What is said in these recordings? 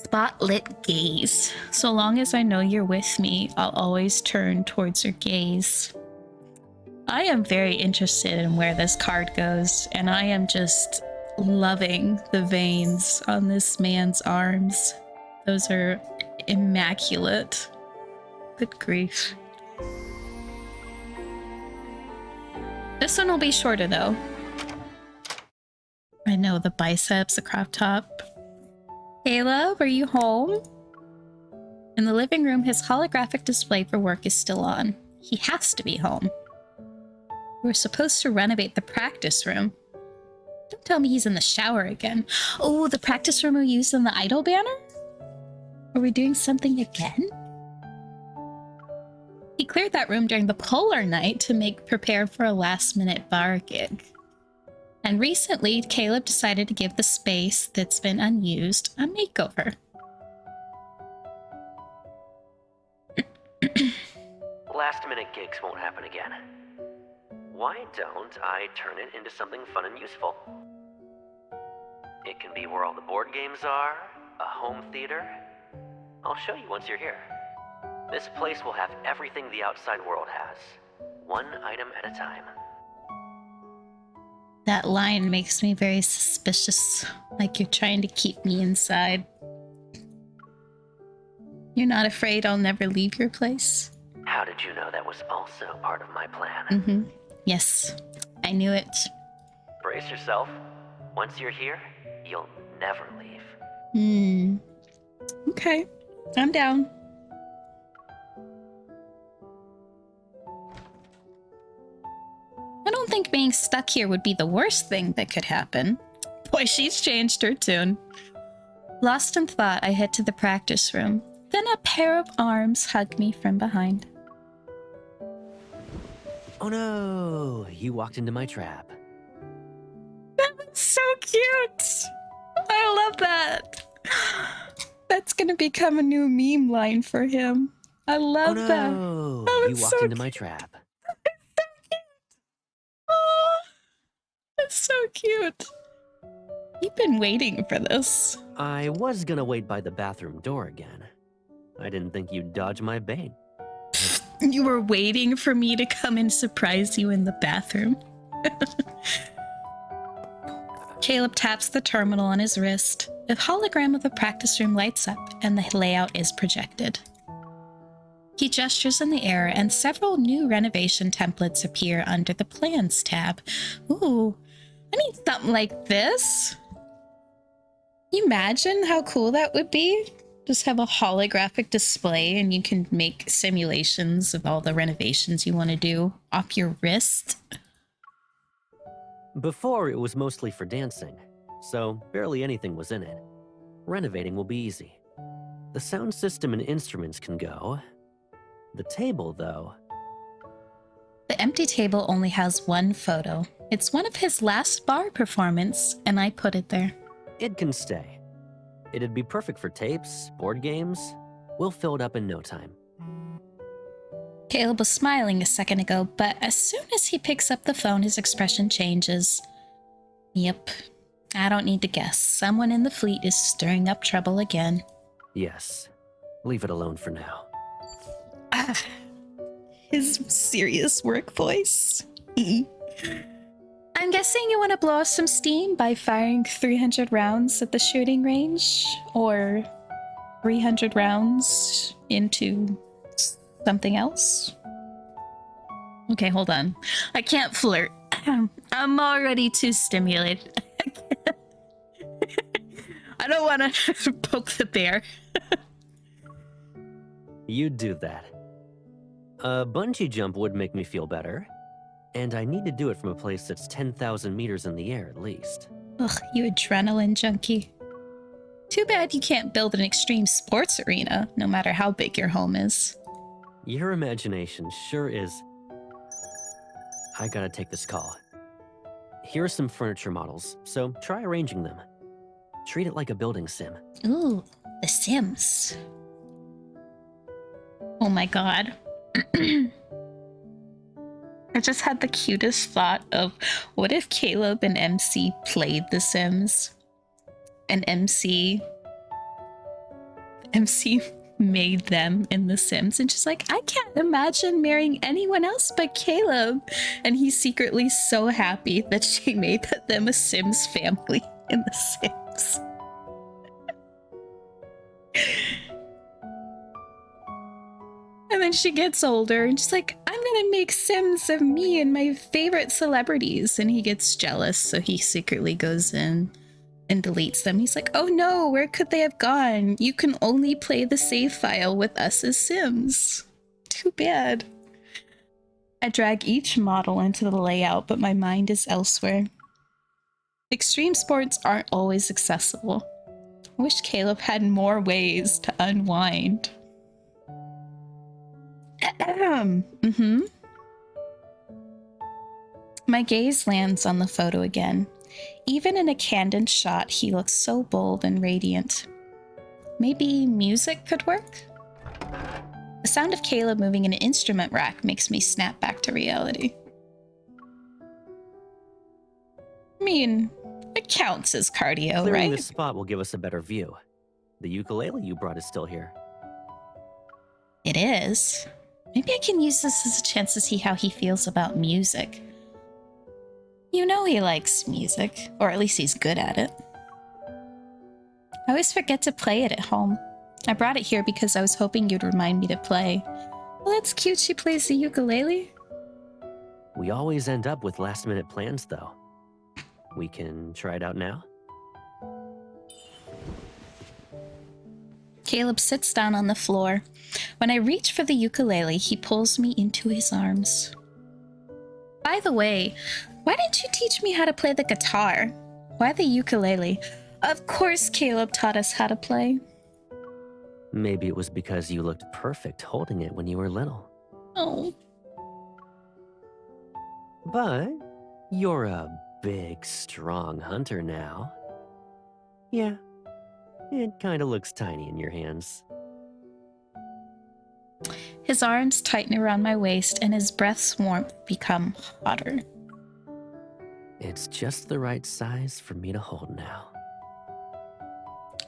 Spotlit gaze. So long as I know you're with me, I'll always turn towards your gaze. I am very interested in where this card goes, and I am just loving the veins on this man's arms. Those are immaculate. Good grief. This one will be shorter though. I know, the biceps, the crop top. Caleb, are you home? In the living room, his holographic display for work is still on. He has to be home. We're supposed to renovate the practice room. Don't tell me he's in the shower again. Oh, the practice room we used in the Idol banner? Are we doing something again? He cleared that room during the Polar Night to prepare for a last-minute bar gig. And recently, Caleb decided to give the space that's been unused a makeover. Last-minute gigs won't happen again. Why don't I turn it into something fun and useful? It can be where all the board games are, a home theater. I'll show you once you're here. This place will have everything the outside world has, one item at a time. That line makes me very suspicious, like you're trying to keep me inside. You're not afraid I'll never leave your place? How did you know that was also part of my plan? Mm-hmm. Yes, I knew it. Brace yourself. Once you're here, you'll never leave. Okay, I'm down. I don't think being stuck here would be the worst thing that could happen. Boy, she's changed her tune. Lost in thought, I head to the practice room. Then a pair of arms hug me from behind. Oh no, you walked into my trap. That's so cute. I love that. That's gonna become a new meme line for him. I love that. Oh Oh, no, you walked into my trap. Oh, that's so cute. You've been waiting for this. I was gonna wait by the bathroom door again. I didn't think you'd dodge my bait. You were waiting for me to come and surprise you in the bathroom. Caleb taps the terminal on his wrist. The hologram of the practice room lights up and the layout is projected. He gestures in the air and several new renovation templates appear under the Plans tab. Ooh, I need something like this. Can you imagine how cool that would be? Just have a holographic display and you can make simulations of all the renovations you want to do off your wrist. Before, it was mostly for dancing, so barely anything was in it. Renovating will be easy. The sound system and instruments can go. The table, though... The empty table only has one photo. It's one of his last bar performance, and I put it there. It can stay. It'd be perfect for tapes, board games. We'll fill it up in no time. Caleb was smiling a second ago, but as soon as he picks up the phone, his expression changes. Yep, I don't need to guess. Someone in the fleet is stirring up trouble again. Yes, leave it alone for now. His serious work voice. I'm guessing you want to blow off some steam by firing 300 rounds at the shooting range, or 300 rounds into something else? Okay, hold on. I can't flirt. I'm already too stimulated. I don't want to poke the bear. You'd do that. A bungee jump would make me feel better. And I need to do it from a place that's 10,000 meters in the air at least. Ugh, you adrenaline junkie. Too bad you can't build an extreme sports arena, no matter how big your home is. Your imagination sure is... I gotta take this call. Here are some furniture models, so try arranging them. Treat it like a building sim. Ooh, The Sims. Oh my god. I just had the cutest thought of, what if Caleb and MC played The Sims? And MC MC made them in The Sims, and she's like, I can't imagine marrying anyone else but Caleb. And he's secretly so happy that she made them a Sims family in The Sims. And then she gets older and she's like, I'm gonna make Sims of me and my favorite celebrities. And he gets jealous, so he secretly goes in and deletes them. He's like, oh no, where could they have gone? You can only play the save file with us as Sims. Too bad. I drag each model into the layout, but my mind is elsewhere. Extreme sports aren't always accessible. I wish Caleb had more ways to unwind. My gaze lands on the photo again. Even in a candid shot, he looks so bold and radiant. Maybe music could work? The sound of Caleb moving an instrument rack makes me snap back to reality. I mean, it counts as cardio, Clearing right? this spot will give us a better view. The ukulele you brought is still here. It is. Maybe I can use this as a chance to see how he feels about music. You know he likes music, or at least he's good at it. I always forget to play it at home. I brought it here because I was hoping you'd remind me to play. Well, that's cute, she plays the ukulele. We always end up with last-minute plans, though. We can try it out now? Caleb sits down on the floor. When I reach for the ukulele, he pulls me into his arms. By the way, why didn't you teach me how to play the guitar? Why the ukulele? Of course Caleb taught us how to play. Maybe it was because you looked perfect holding it when you were little. Oh. But you're a big, strong hunter now. Yeah, it kind of looks tiny in your hands. His arms tighten around my waist and his breath's warmth become hotter. It's just the right size for me to hold now.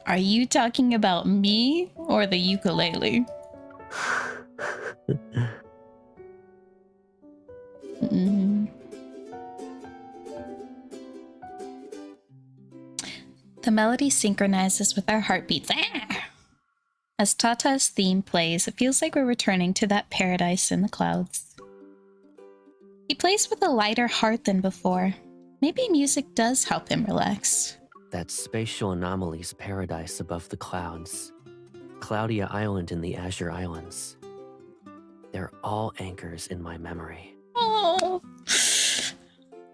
Are you talking about me or the ukulele? The melody synchronizes with our heartbeats. As Tata's theme plays, it feels like we're returning to that paradise in the clouds. He plays with a lighter heart than before. Maybe music does help him relax. That spatial anomaly's paradise above the clouds. Claudia Island in the Azure Islands. They're all anchors in my memory. Oh,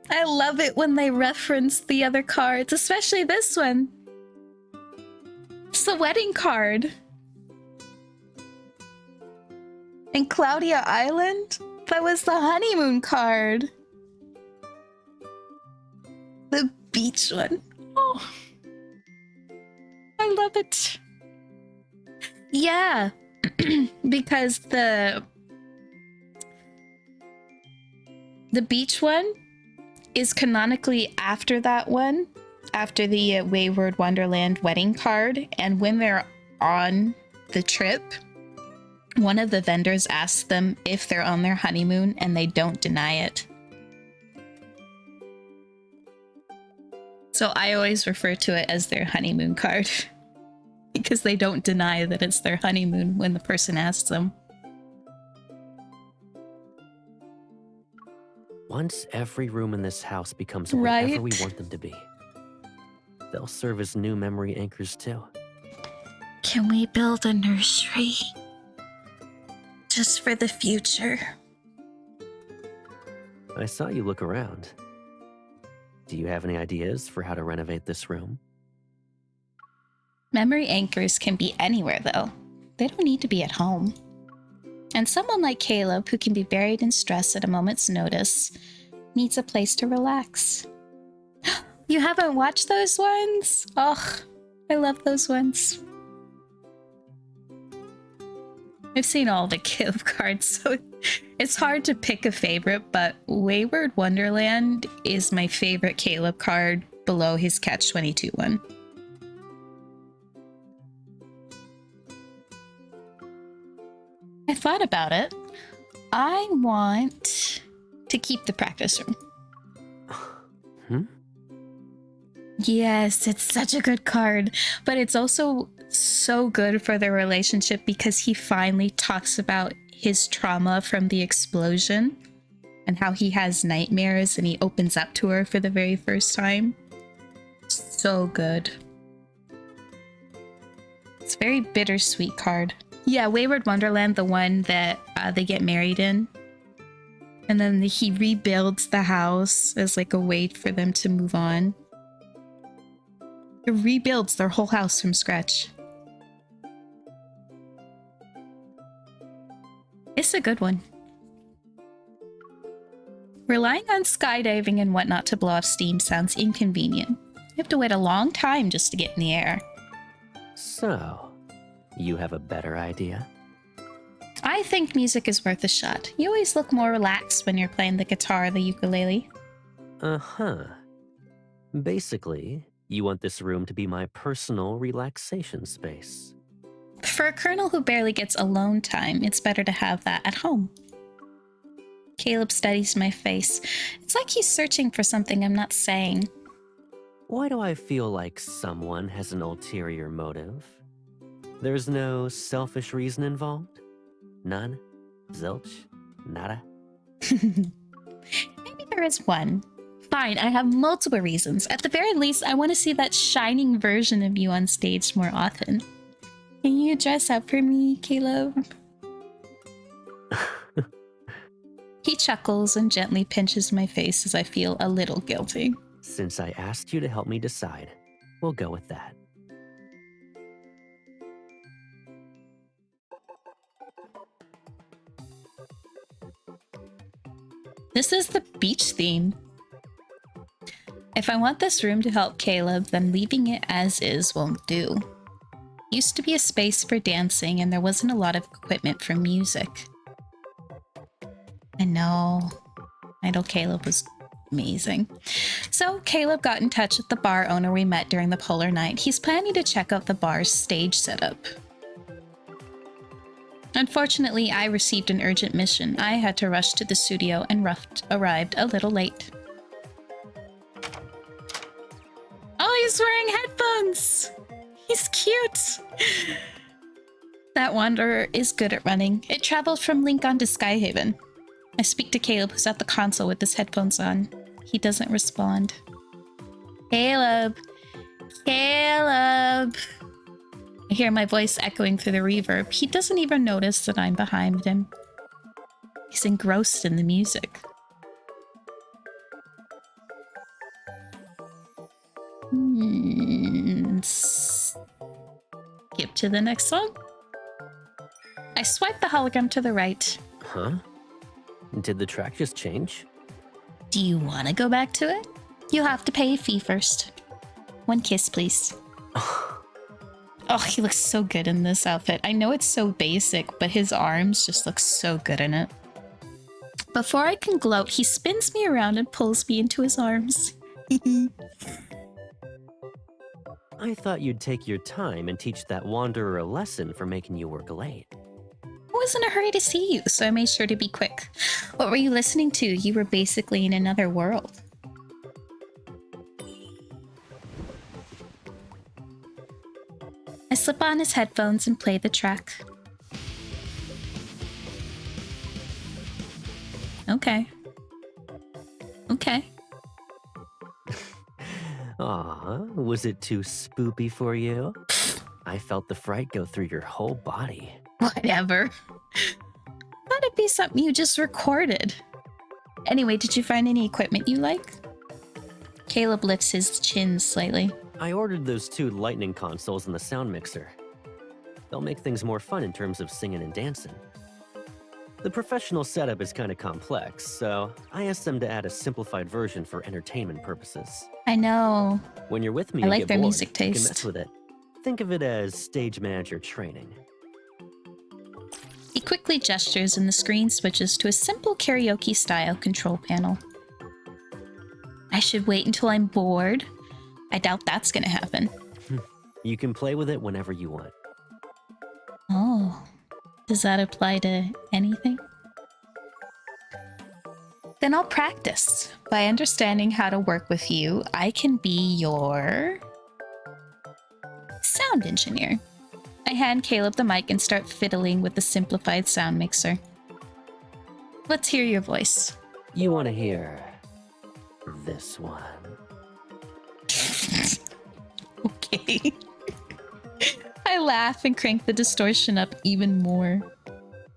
I love it when they reference the other cards, especially this one. It's the wedding card. And Claudia Island, that was the honeymoon card. The beach one. Oh, I love it. Yeah, because the beach one is canonically after that one, after the Wayward Wonderland wedding card. And when they're on the trip, one of the vendors asks them if they're on their honeymoon, and they don't deny it. So I always refer to it as their honeymoon card because they don't deny that it's their honeymoon when the person asks them. Once every room in this house becomes Right? whatever we want them to be, they'll serve as new memory anchors too. Can we build a nursery? Just for the future. I saw you look around. Do you have any ideas for how to renovate this room? Memory anchors can be anywhere, though. They don't need to be at home. And someone like Caleb, who can be buried in stress at a moment's notice, needs a place to relax. You haven't watched those ones? Oh, I love those ones. I've seen all the Caleb cards, so it's hard to pick a favorite, but Wayward Wonderland is my favorite Caleb card below his Catch-22 one. I thought about it. I want to keep the practice room. Hmm? Yes, it's such a good card, but it's also so good for their relationship because he finally talks about his trauma from the explosion and how he has nightmares and he opens up to her for the very first time. So good. It's a very bittersweet card. Yeah, Wayward Wonderland, the one that they get married in. And then he rebuilds the house as like a way for them to move on. He rebuilds their whole house from scratch. It's a good one. Relying on skydiving and whatnot to blow off steam sounds inconvenient. You have to wait a long time just to get in the air. So, you have a better idea? I think music is worth a shot. You always look more relaxed when you're playing the guitar or the ukulele. Uh-huh. Basically, you want this room to be my personal relaxation space. For a colonel who barely gets alone time, it's better to have that at home. Caleb studies my face. It's like he's searching for something I'm not saying. Why do I feel like someone has an ulterior motive? There's no selfish reason involved? None? Zilch? Nada? Maybe there is one. Fine, I have multiple reasons. At the very least, I want to see that shining version of you on stage more often. Can you dress up for me, Caleb? He chuckles and gently pinches my face as I feel a little guilty. Since I asked you to help me decide, we'll go with that. This is the beach theme. If I want this room to help Caleb, then leaving it as is won't do. Used to be a space for dancing and there wasn't a lot of equipment for music. I know Caleb was amazing. So Caleb got in touch with the bar owner we met during the Polar Night. He's planning to check out the bar's stage setup. Unfortunately, I received an urgent mission. I had to rush to the studio and arrived a little late. Oh, he's wearing headphones! He's cute! That wanderer is good at running. It traveled from Lincoln to Skyhaven. I speak to Caleb, who's at the console with his headphones on. He doesn't respond. Caleb! Caleb! I hear my voice echoing through the reverb. He doesn't even notice that I'm behind him. He's engrossed in the music. Skip to the next song. I swipe the hologram to the right. Huh? Did the track just change? Do you want to go back to it? You'll have to pay a fee first. One kiss, please. Oh, he looks so good in this outfit. I know it's so basic, but his arms just look so good in it. Before I can gloat, he spins me around and pulls me into his arms. I thought you'd take your time and teach that wanderer a lesson for making you work late. I was in a hurry to see you, so I made sure to be quick. What were you listening to? You were basically in another world. I slip on his headphones and play the track. Okay. Okay. Aw, was it too spoopy for you? I felt the fright go through your whole body. Whatever. Thought it'd be something you just recorded. Anyway, did you find any equipment you like? Caleb lifts his chin slightly. I ordered those 2 lightning consoles and the sound mixer. They'll make things more fun in terms of singing and dancing. The professional setup is kind of complex, so I asked them to add a simplified version for entertainment purposes. I know. When you're with me I and like get their bored, music you can taste. mess with it. Think of it as stage manager training. He quickly gestures and the screen switches to a simple karaoke-style control panel. I should wait until I'm bored? I doubt that's gonna happen. You can play with it whenever you want. Oh. Does that apply to anything? Then I'll practice. By understanding how to work with you, I can be your sound engineer. I hand Caleb the mic and start fiddling with the simplified sound mixer. Let's hear your voice. You want to hear this one? Okay. I laugh and crank the distortion up even more.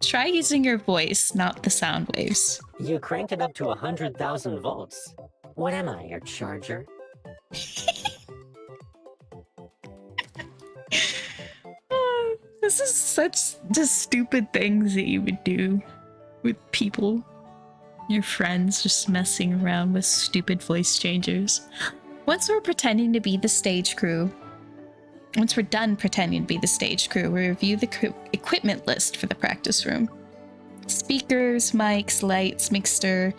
Try using your voice, not the sound waves. You cranked it up to 100,000 volts. What am I, your charger? This is such the stupid things that you would do with people, your friends, just messing around with stupid voice changers. Once we're done pretending to be the stage crew, we review the equipment list for the practice room. Speakers, mics, lights, mixer.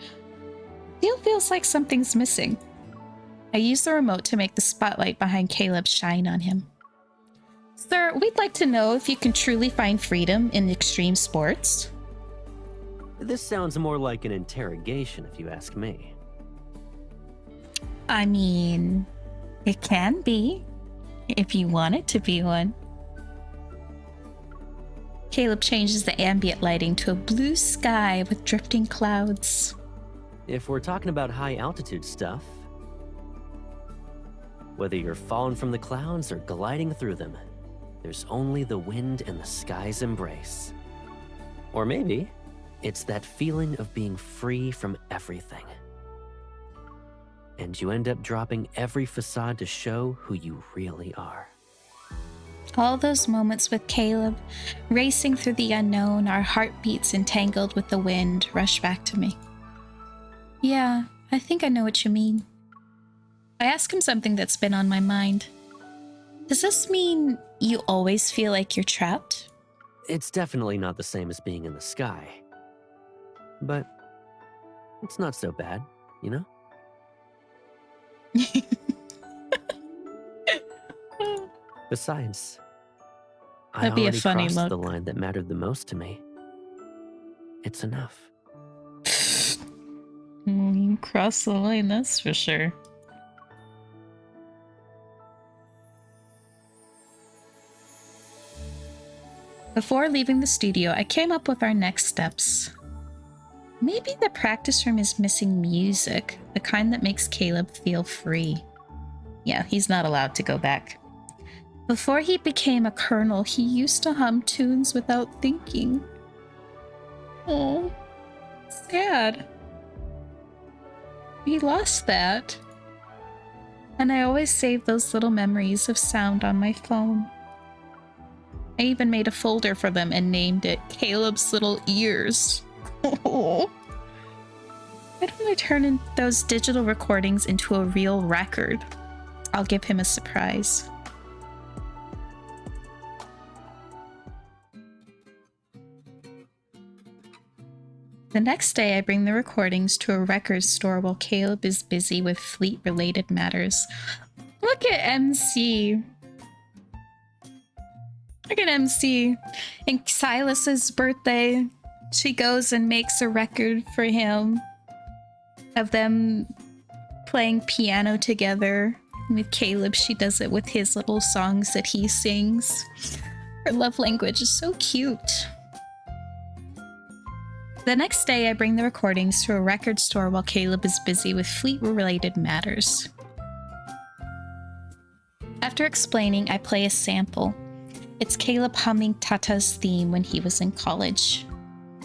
Still feels like something's missing. I use the remote to make the spotlight behind Caleb shine on him. Sir, we'd like to know if you can truly find freedom in extreme sports. This sounds more like an interrogation, if you ask me. I mean, it can be, if you want it to be one. Caleb changes the ambient lighting to a blue sky with drifting clouds. If we're talking about high altitude stuff, whether you're falling from the clouds or gliding through them, there's only the wind and the sky's embrace. Or maybe it's that feeling of being free from everything. And you end up dropping every facade to show who you really are. All those moments with Caleb, racing through the unknown, our heartbeats entangled with the wind, rush back to me. Yeah, I think I know what you mean. I ask him something that's been on my mind. Does this mean you always feel like you're trapped? It's definitely not the same as being in the sky. But it's not so bad, you know? Besides, That'd be a already funny crossed look. the line that mattered the most to me. It's enough. You crossed the line, that's for sure. Before leaving the studio, I came up with our next steps. Maybe the practice room is missing music, the kind that makes Caleb feel free. Yeah, he's not allowed to go back. Before he became a colonel, he used to hum tunes without thinking. Oh, sad. He lost that. And I always save those little memories of sound on my phone. I even made a folder for them and named it Caleb's Little Ears. Oh. Why don't I turn in those digital recordings into a real record? I'll give him a surprise. The next day, I bring the recordings to a record store while Caleb is busy with fleet-related matters. Look at MC. Look at MC. And Silas's birthday, she goes and makes a record for him of them playing piano together. With Caleb, she does it with his little songs that he sings. Her love language is so cute. The next day, I bring the recordings to a record store while Caleb is busy with fleet-related matters. After explaining, I play a sample. It's Caleb humming Tata's theme when he was in college.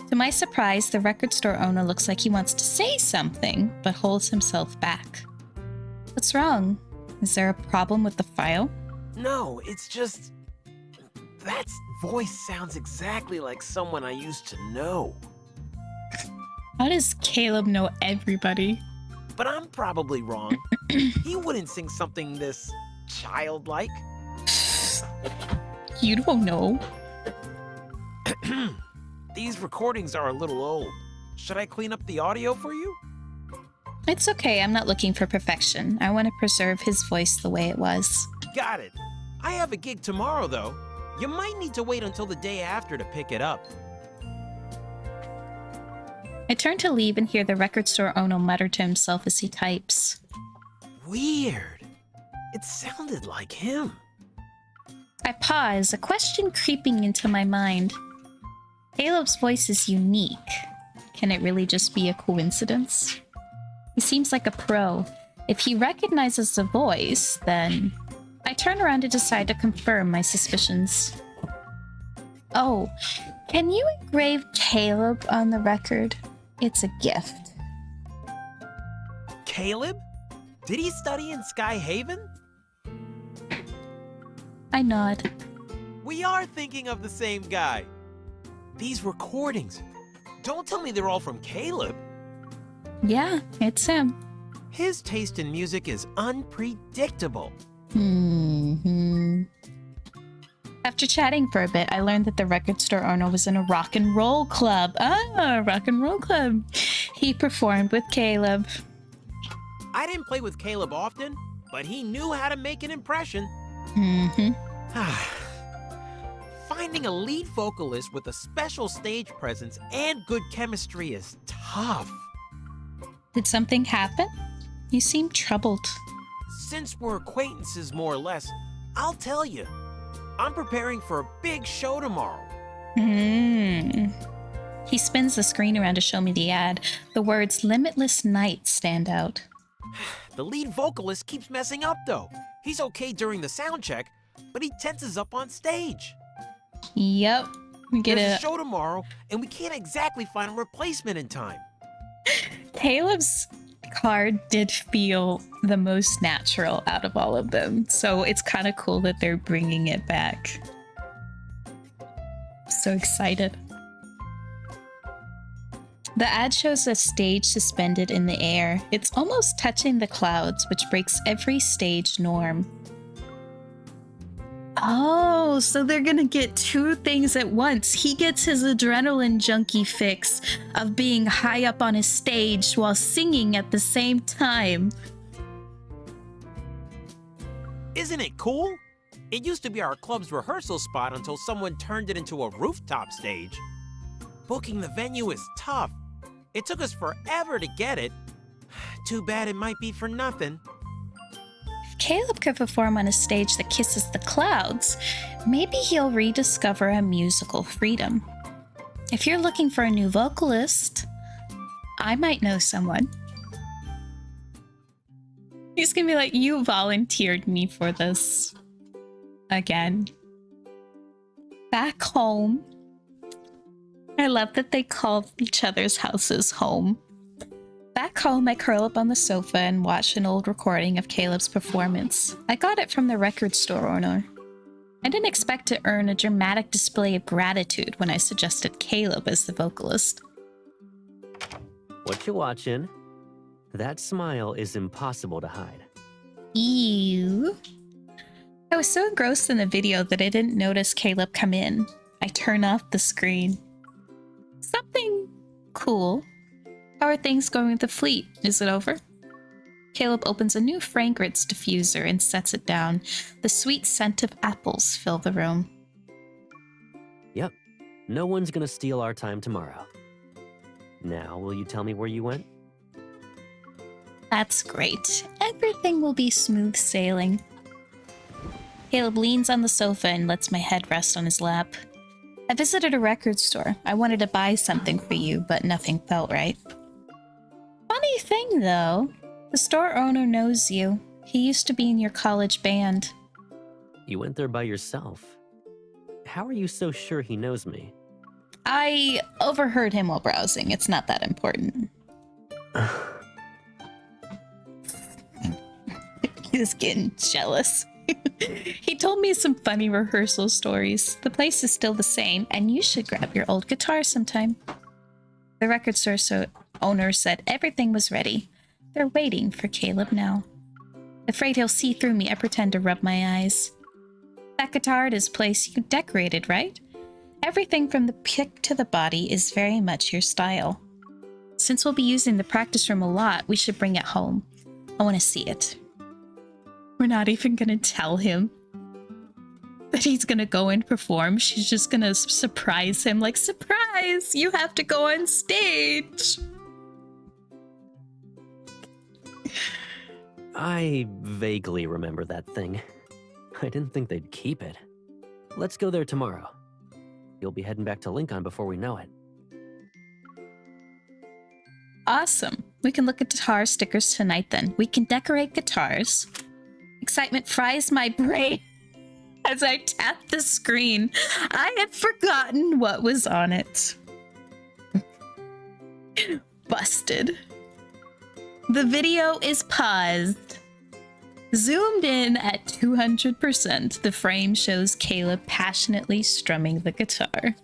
To my surprise, the record store owner looks like he wants to say something, but holds himself back. What's wrong? Is there a problem with the file? No, it's just... that voice sounds exactly like someone I used to know. How does Caleb know everybody? But I'm probably wrong. He wouldn't sing something this childlike. You don't know. These recordings are a little old. Should I clean up the audio for you? It's okay, I'm not looking for perfection. I want to preserve his voice the way it was. Got it. I have a gig tomorrow, though. You might need to wait until the day after to pick it up. I turn to leave and hear the record store owner mutter to himself as he types. Weird. It sounded like him. I pause, a question creeping into my mind. Caleb's voice is unique. Can it really just be a coincidence? He seems like a pro. If he recognizes the voice, then... I turn around to decide to confirm my suspicions. Oh, can you engrave Caleb on the record? It's a gift. Caleb? Did he study in Sky Haven? I nod. We are thinking of the same guy. These recordings. Don't tell me they're all from Caleb. Yeah, it's him. His taste in music is unpredictable. After chatting for a bit, I learned that the record store owner was in a rock and roll club. Rock and roll club. He performed with Caleb. I didn't play with Caleb often, but he knew how to make an impression. Finding a lead vocalist with a special stage presence and good chemistry is tough. Did something happen? You seem troubled. Since we're acquaintances more or less, I'll tell you. I'm preparing for a big show tomorrow. He spins the screen around to show me the ad. The words Limitless Night stand out. The lead vocalist keeps messing up though. He's okay during the sound check, but he tenses up on stage. Yep. There's a show tomorrow, and we can't exactly find a replacement in time. Caleb's card did feel the most natural out of all of them, so it's kind of cool that they're bringing it back. So excited. The ad shows a stage suspended in the air. It's almost touching the clouds, which breaks every stage norm. Oh, so they're gonna get two things at once. He gets his adrenaline junkie fix of being high up on his stage while singing at the same time. Isn't it cool? It used to be our club's rehearsal spot until someone turned it into a rooftop stage. Booking the venue is tough. It took us forever to get it. Too bad it might be for nothing. If Caleb could perform on a stage that kisses the clouds, maybe he'll rediscover a musical freedom. If you're looking for a new vocalist, I might know someone. He's gonna be like, you volunteered me for this. Again. Back home. I love that they call each other's houses home. Back home, I curl up on the sofa and watch an old recording of Caleb's performance. I got it from the record store owner. I didn't expect to earn a dramatic display of gratitude when I suggested Caleb as the vocalist. What you watching? That smile is impossible to hide. Ew. I was so engrossed in the video that I didn't notice Caleb come in. I turn off the screen. Something cool. How are things going with the fleet? Is it over? Caleb opens a new fragrance diffuser and sets it down. The sweet scent of apples fill the room. Yep. No one's gonna steal our time tomorrow. Now, will you tell me where you went? That's great. Everything will be smooth sailing. Caleb leans on the sofa and lets my head rest on his lap. I visited a record store. I wanted to buy something for you, but nothing felt right. Funny thing, though. The store owner knows you. He used to be in your college band. You went there by yourself. How are you so sure he knows me? I overheard him while browsing. It's not that important. He's getting jealous. He told me some funny rehearsal stories. The place is still the same, and you should grab your old guitar sometime. The record store owner said everything was ready. They're waiting for Caleb now. Afraid he'll see through me, I pretend to rub my eyes. That guitar at his place you decorated, right? Everything from the pick to the body is very much your style. Since we'll be using the practice room a lot, we should bring it home. I want to see it. We're not even gonna tell him. that he's gonna go and perform. She's just gonna surprise him, like, surprise, you have to go on stage. I vaguely remember that thing. I didn't think they'd keep it. Let's go there tomorrow. You'll be heading back to Lincoln before we know it. Awesome. We can look at guitar stickers tonight then. We can decorate guitars. Excitement fries my brain as I tap the screen. I had forgotten what was on it. Busted. The video is paused. Zoomed in at 200%, the frame shows Caleb passionately strumming the guitar.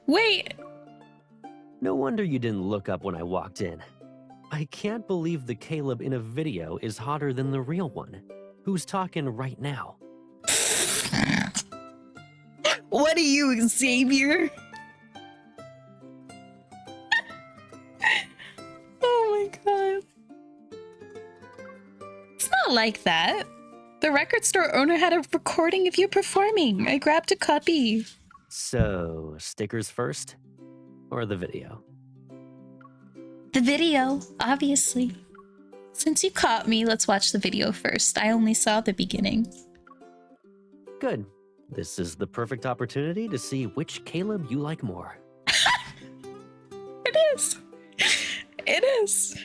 Wait! No wonder you didn't look up when I walked in. I can't believe the Caleb in a video is hotter than the real one. Who's talking right now? What are you, Xavier? Oh my god. It's not like that. The record store owner had a recording of you performing. I grabbed a copy. So, stickers first? Or the video? The video, obviously. Since you caught me, let's watch the video first. I only saw the beginning. Good. This is the perfect opportunity to see which Caleb you like more. It is. It is.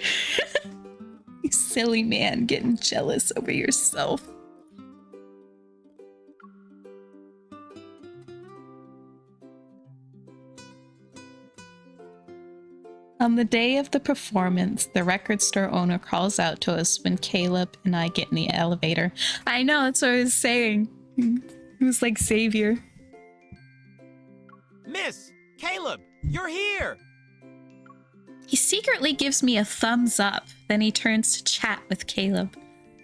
You silly man getting jealous over yourself. On the day of the performance, the record store owner calls out to us when Caleb and I get in the elevator. I know, that's what I was saying. It was like Xavier. Miss, Caleb, you're here! He secretly gives me a thumbs up, then he turns to chat with Caleb.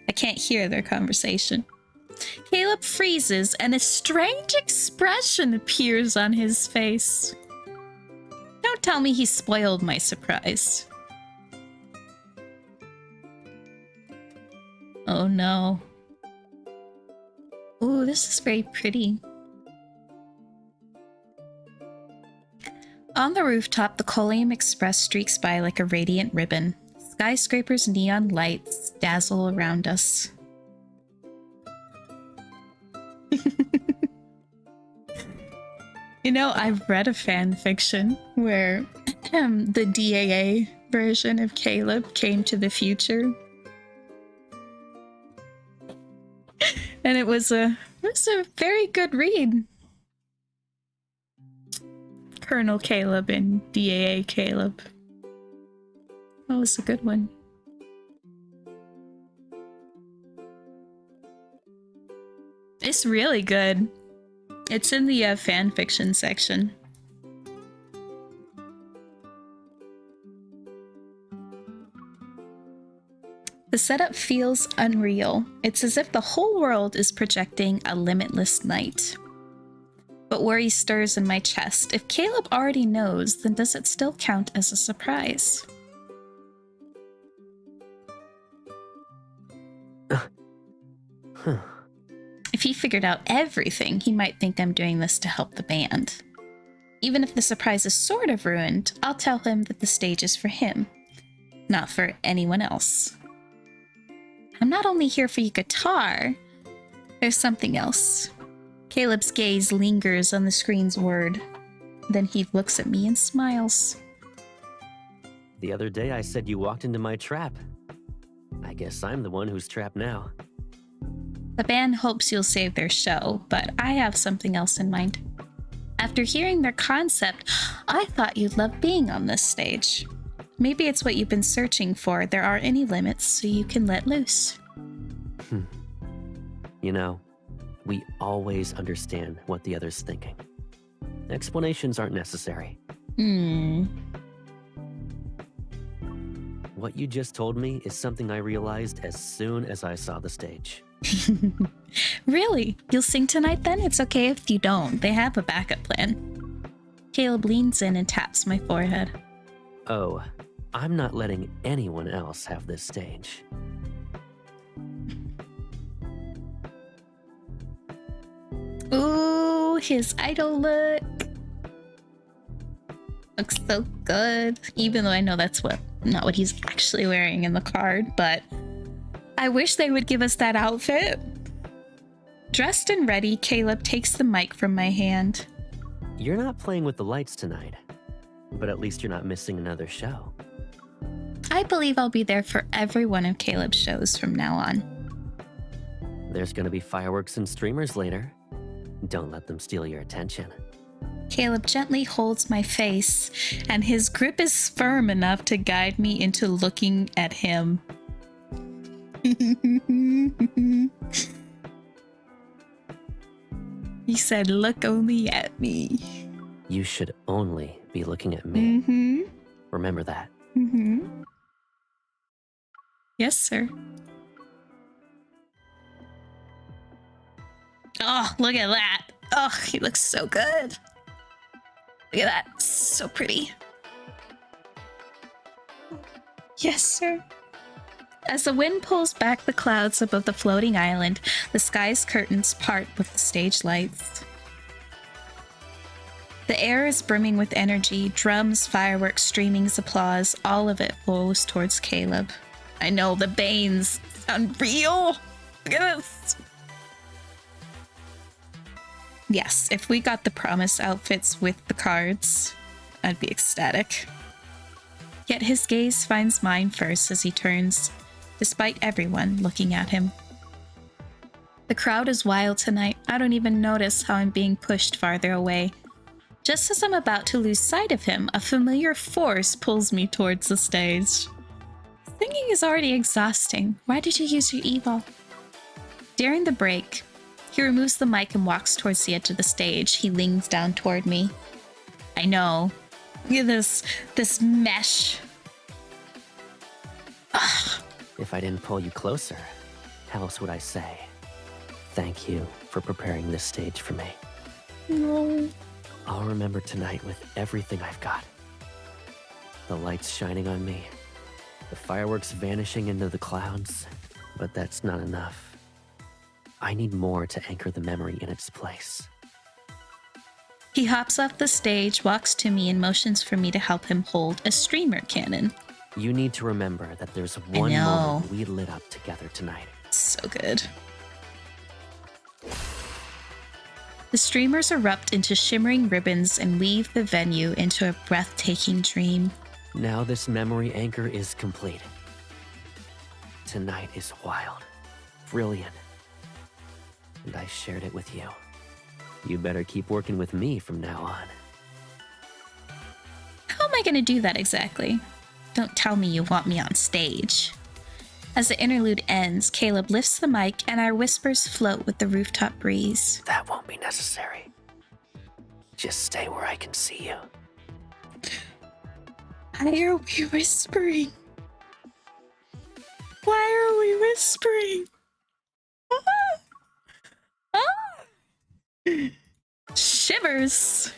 I can't hear their conversation. Caleb freezes and a strange expression appears on his face. Don't tell me he spoiled my surprise. Oh no. Ooh, this is very pretty. On the rooftop, the Coleum Express streaks by like a radiant ribbon. Skyscrapers' neon lights dazzle around us. You know, I've read a fan fiction where the DAA version of Caleb came to the future. And it was a very good read. Colonel Caleb and DAA Caleb. That was a good one. It's really good. It's in the fan fiction section. The setup feels unreal. It's as if the whole world is projecting a limitless night. But worry stirs in my chest. If Caleb already knows, then does it still count as a surprise? If he figured out everything, he might think I'm doing this to help the band. Even if the surprise is sort of ruined, I'll tell him that the stage is for him, not for anyone else. I'm not only here for your guitar, there's something else. Caleb's gaze lingers on the screen's word. Then he looks at me and smiles. The other day I said you walked into my trap. I guess I'm the one who's trapped now. The band hopes you'll save their show, but I have something else in mind. After hearing their concept, I thought you'd love being on this stage. Maybe it's what you've been searching for. There aren't any limits, so you can let loose. You know, we always understand what the other's thinking. Explanations aren't necessary. What you just told me is something I realized as soon as I saw the stage. Really? You'll sing tonight then? It's okay if you don't. They have a backup plan. Caleb leans in and taps my forehead. Oh, I'm not letting anyone else have this stage. his idol look. Looks so good. Even though I know that's not what he's actually wearing in the card, but I wish they would give us that outfit. Dressed and ready, Caleb takes the mic from my hand. You're not playing with the lights tonight, but at least you're not missing another show. I believe I'll be there for every one of Caleb's shows from now on. There's gonna be fireworks and streamers later. Don't let them steal your attention. Caleb gently holds my face, and his grip is firm enough to guide me into looking at him. He said, "Look only at me." You should only be looking at me. Mm-hmm. Remember that. Mm-hmm. Yes, sir. Oh, look at that. Oh, he looks so good. Look at that. So pretty. Yes, sir. As the wind pulls back the clouds above the floating island, the sky's curtains part with the stage lights. The air is brimming with energy, drums, fireworks, streamings, applause, all of it flows towards Caleb. I know, the veins sound real. Look at this. Yes, if we got the promise outfits with the cards, I'd be ecstatic. Yet his gaze finds mine first as he turns, despite everyone looking at him. The crowd is wild tonight. I don't even notice how I'm being pushed farther away. Just as I'm about to lose sight of him, a familiar force pulls me towards the stage. Singing is already exhausting. Why did you use your evil? During the break, he removes the mic and walks towards the edge of the stage. He leans down toward me. I know. Look at this mesh. Ugh. If I didn't pull you closer, how else would I say? Thank you for preparing this stage for me. No. I'll remember tonight with everything I've got. The lights shining on me, the fireworks vanishing into the clouds, but that's not enough. I need more to anchor the memory in its place. He hops off the stage, walks to me, and motions for me to help him hold a streamer cannon. You need to remember that there's one moment we lit up together tonight. So good. The streamers erupt into shimmering ribbons and weave the venue into a breathtaking dream. Now this memory anchor is complete. Tonight is wild, brilliant, and I shared it with you. You better keep working with me from now on. How am I going to do that exactly? Don't tell me you want me on stage. As the interlude ends, Caleb lifts the mic and our whispers float with the rooftop breeze. That won't be necessary. Just stay where I can see you. Why are we whispering? Why are we whispering? Shivers.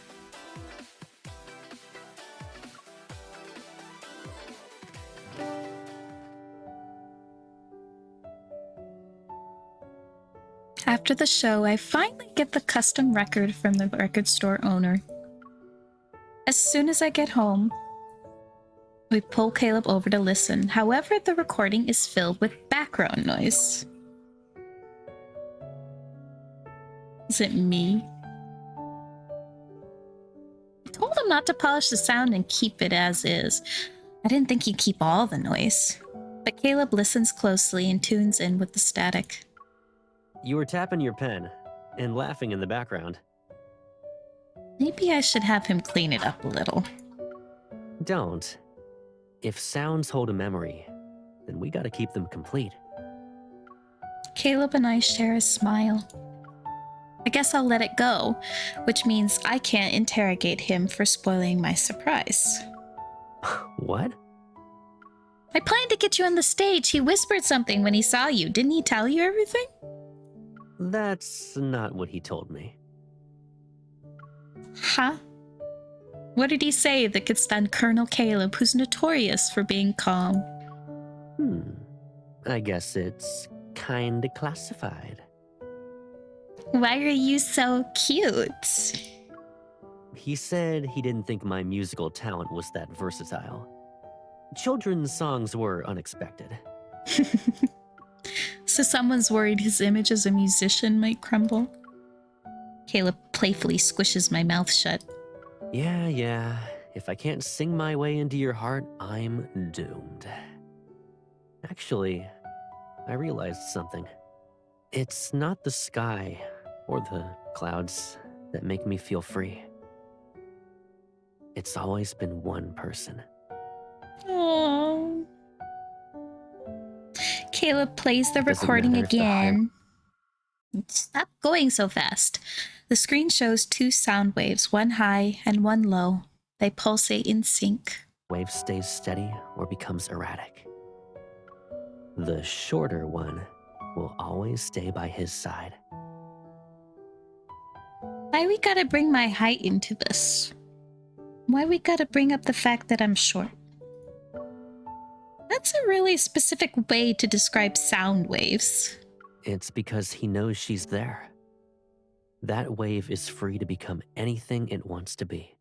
After the show, I finally get the custom record from the record store owner. As soon as I get home, we pull Caleb over to listen. However, the recording is filled with background noise. Is it me? I told him not to polish the sound and keep it as is. I didn't think he'd keep all the noise. But Caleb listens closely and tunes in with the static. You were tapping your pen and laughing in the background. Maybe I should have him clean it up a little. Don't. If sounds hold a memory, then we gotta keep them complete. Caleb and I share a smile. I guess I'll let it go, which means I can't interrogate him for spoiling my surprise. What? I planned to get you on the stage. He whispered something when he saw you. Didn't he tell you everything? That's not what he told me. Huh? What did he say that could stun Colonel Caleb, who's notorious for being calm? I guess it's kinda classified. Why are you so cute? He said he didn't think my musical talent was that versatile. Children's songs were unexpected. So someone's worried his image as a musician might crumble. Caleb playfully squishes my mouth shut. Yeah. If I can't sing my way into your heart, I'm doomed. Actually, I realized something. It's not the sky or the clouds that make me feel free. It's always been one person. Aww. Caleb plays the Doesn't recording matter if the again. Stop going so fast. The screen shows two sound waves, one high and one low. They pulsate in sync. Wave stays steady or becomes erratic. The shorter one will always stay by his side. Why we gotta bring my height into this? Why we gotta bring up the fact that I'm short? That's a really specific way to describe sound waves. It's because he knows she's there. That wave is free to become anything it wants to be.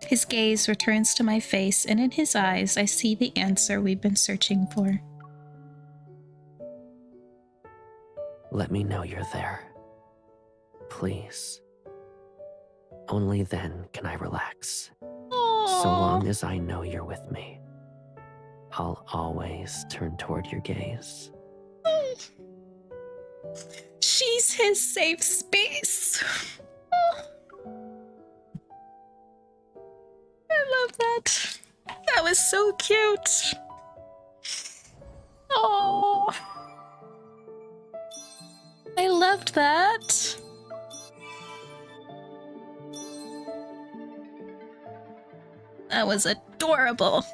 His gaze returns to my face, and in his eyes, I see the answer we've been searching for. Let me know you're there. Please. Only then can I relax. Aww. So long as I know you're with me, I'll always turn toward your gaze. She's his safe space. I love that. That was so cute. Oh, I loved that. That was adorable.